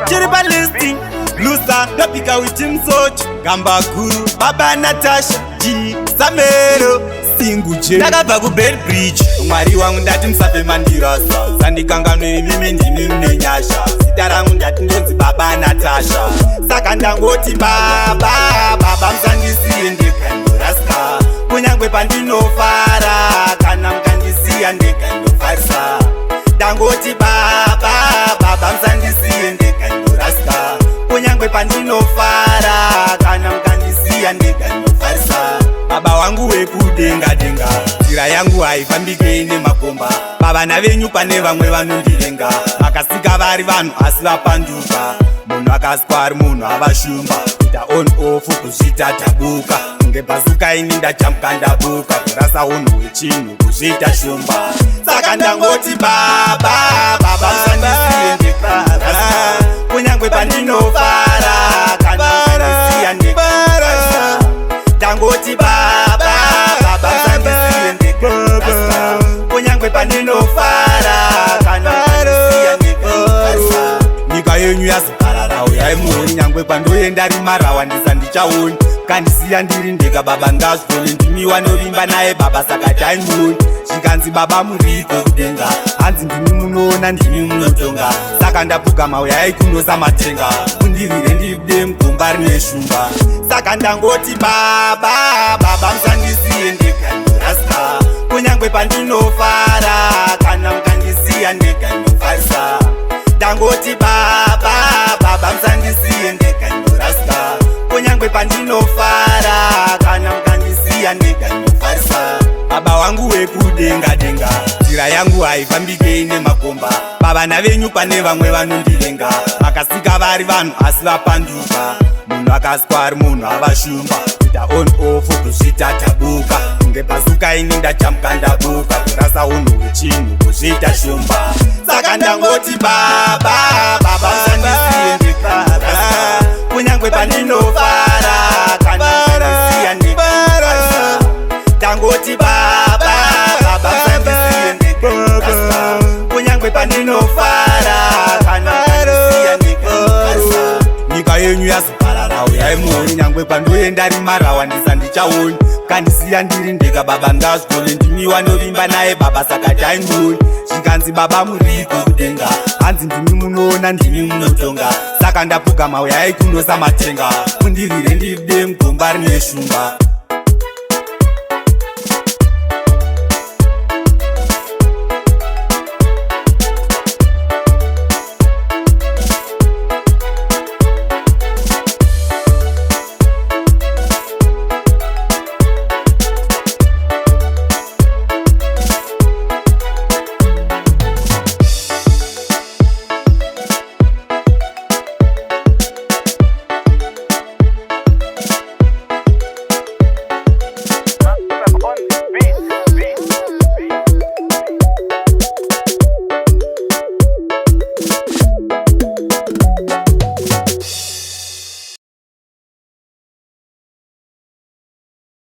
chiripa listing Lusa ndapika witi msochi Gamba guru baba Natasha G.Samuel Singuje ndakabva kuBed Bridge mwari wangu ndati musafe mandirasa sandikanganwe imimi ndimi mune nyasha zita rangu ndati ndonzi baba Natasha saka ndangoti baba musandisiye ndekandorasika kunyangwe pandinofara kana mukandisiya ndekandofarisa ndangoti baba musandisiye ndekandorasika kunyangwe pandinofara kana mukandisiya ndekandofarisa baba wangu wekudenga denga nzira yangu haifambike nemakomba baba navenyu pane vamwe vanondivenga vakasika vari vanhu asi vapanduka munhu akasikwa ari munhu avashumba kuita on off kuzvita tabuka kunge bhazuka ini ndachamuka ndabuka kurasa unhu hwechinhu kuzviita shumba saka ndangoti baba musandisiye ndekarasa kunyangwe pandinofara kana mukandisiya ndekarasa ndangoti baba musandisiye ndekarasa kunyangwe pandinofara kana mukandisiya ndekarasa nyika yenyu yazoparara uyai muoni nyangwe pandoenda rimarawa ndisandichaoni kandisiya ndiri ndega baba ngazvigone ndimi wanovimba naye baba saka taimuoni zvikanzi baba muriko kudenga hanzi ndimi munoona ndimi munotonga saka ndapfugama uyai kundosamatenga kundirire ndiribude mugomba rine shumba saka ndangoti baba musandisiye ndekandorasika kunyangwe pandinofara kana mukandisiya ndekandofarisa ndangoti baba musandisiye ndekandorasika kunyangwe pandinofara kana mukandisiya ndekandofarisa baba wangu wekudenga denga nzira yangu haifambike nemakomba baba navenyu pane vamwe vanondivenga vakasika vari vanhu asi vapanduka munhu akasikwa ari munhu avashumba kuita on off kuzvita tabuka kunge bhazuka ini ndachamuka ndabuka kurasa unhu hwechinhu kuzviita shumba saka ndangoti baba musandisiye ndekarasa kunyangwe pandinofara kana mukandisiya ndekarasa ndangoti baba musandisiye ndekarasa kunyangwe pandinofara kana mukandisiya ndekarasa nyika yenyu yazoparara uyai muoni nyangwe pandoenda rimarawa ndisandichaoni kandisiya ndiri ndega baba ngazvigone ndimi wanovimba naye baba saka taimuoni zvikanzi baba muriko kudenga hanzi ndimi munoona ndimi munotonga saka ndapfugama uyai kundosamatenga kundirire ndiribude mugomba rine shumba